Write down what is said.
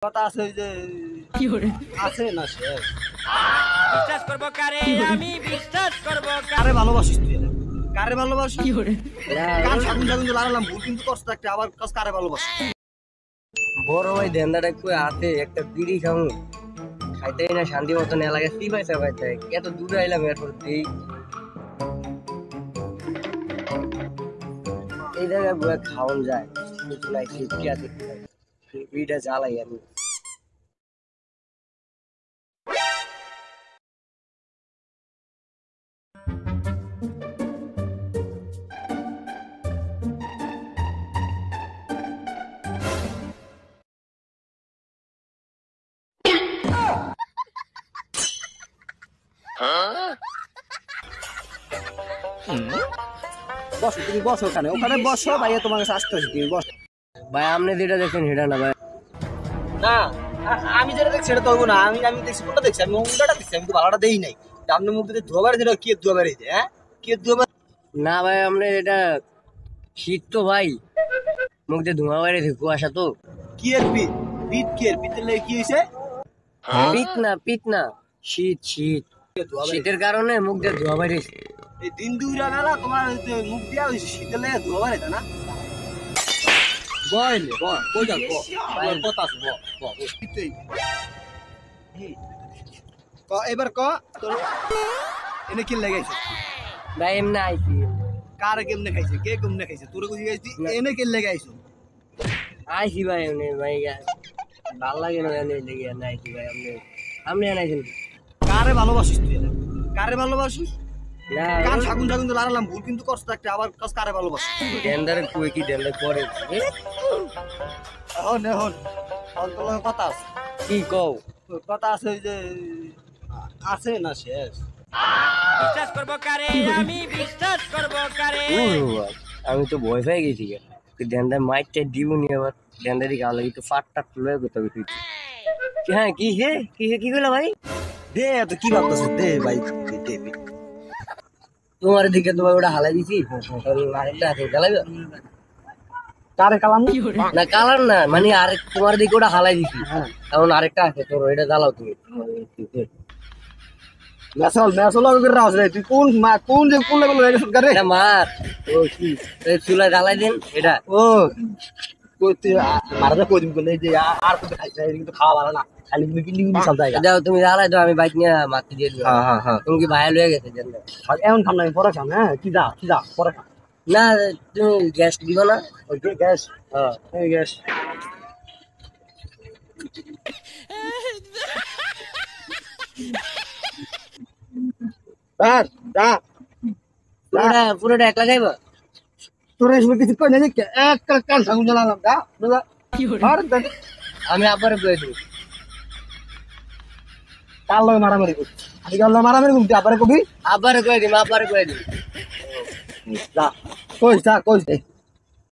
কথা আছে ওই যে কি করে আছে না শেষ। বিশ্বাস করবো কারে আমি বিশ্বাস করবো কারে ভালোবাসিস তুই? কারে ভালোবাসিস? কি করে কান সাগুন সাগুন তো লাগালাম ভুল কিন্তু কষ্ট একটা আবার কারে ভালোবাসিস? বড় ভাই দেন্দাটা কই আছে একটা বিড়ি খামু খাইতেই না শান্তি মতন এলাকায় কি পাইছে পাইতে এত দূরে আইলাম এরপর দেই এই জায়গায় বুয়া খাওন যায় কিছু নাই কি আছে বিড়িটা জ্বালাই আমি বসো তুমি বসো ওখানে ওখানে বসো ভাইয়া তোমার কাছে আসতে হচ্ছে তুমি বসো। ভাই আপনি যেটা দেখছেন সেটা না ভাই না আমি যেটা দেখছি সেটা তো হইবো না। আমি আমি দেখছি কোনটা দেখছি আমি উল্টাটা দেখছি আমি তো ভালোটা দেই নাই। আপনি মুখ দিয়ে ধোয়া বেড়ে দিল কে ধোয়া বেড়ে হ্যাঁ কে ধোয়া না ভাই আপনি এটা শীত তো ভাই মুখ দিয়ে ধোঁয়া বাইরে কুয়াশা তো কি এর পিত পিত কি এর পিতের লেগে কি হয়েছে? পিত না শীত শীত শীতের কারণে মুখ দিয়ে ধোঁয়া বাইরেছে এই দিন দুইটা বেলা তোমার ওই যে মুখ দিয়া ওই শীতের লেগে ধোয়া বেড়ে না বয়লে কই যাও ভাই কথা আছে এবার ক তোর এনে কি লাগাইছে? ভাই এমনি আইছি কার কেমনে খাইছে কে কেমনে খাইছে তোর কই গাইছি এনে কে লাগাইছো? আইছি ভাই এমনি ভাই ভাল লাগে না এনে লেগে না আইছি ভাই আপনি আপনি আনাইছেন কারে ভালোবাসিস তুই? কারে ভালোবাসিস? না কান সাগুন সাগুন তো লাগালাম ভুল কিন্তু কষ্ট একটা আবার কারে ভালোবাসিস? ডেন্ডারে কই কি ডেন্ডার পরে এখন এখন তোর লগে কথা আছে কি কও তোর কথা আছে ওই যে আছে না শেষ। বিশ্বাস করবো কারে আমি বিশ্বাস করবো কারে ও বাবা, আমি তো ভয় পেয়ে গেছি ডেন্ডার মাইকটা দিব নি আবার ডেন্ডারি গা লাগি তো ফাট টাট লয়ে গো তবে তুই হ্যাঁ কি হে কি কইলা ভাই দে তো কি ভাবতেছিস দে ভাই দে দে। তোমার দিকে তোমার ওটা হালাই দিছি আরেকটা আছে জ্বালাবে কারে কালাম কি করে না কালার না মানে আরেক তোমার দিকে ওটা হালাই দিছি এখন আরেকটা আছে তোর এটা জ্বালাও তুমি মেসল করে রাস রে তুই কোন কোন যে কোন লেভেল হয়ে গেছিস গারে? এটা মার ও কি এই চুলা জ্বালাই দেন এটা ও কই তুই মারাদা কই দিম বলে যে আর কত খাইছে কিন্তু খাওয়া ভালো না খালি তুমি কিন্নি কিন্নি সব জায়গা। যাও তুমি জ্বালাই দাও আমি বাইক নিয়ে মাটি দিয়ে দিলাম হ্যাঁ হ্যাঁ হ্যাঁ তুমি কি ভাই লয়ে গেছে জানো এমন খাম না আমি পরে খাম হ্যাঁ কি যা পরে খাম না তুমি গ্যাস দিবা না ওই গ্যাস হ্যাঁ এই গ্যাস আর যা পুরোটা একলা খাইবা তোর এসব কিছু কই না যে এক কান সাগুন জ্বালালাম যা বুঝলা কি করে আর দেখ আমি আবার কয়ে দিই কার লগে মারামারি করছিস আমি কার লগে মারামারি করছি আবার কবি আবার কয়ে দিই যা কই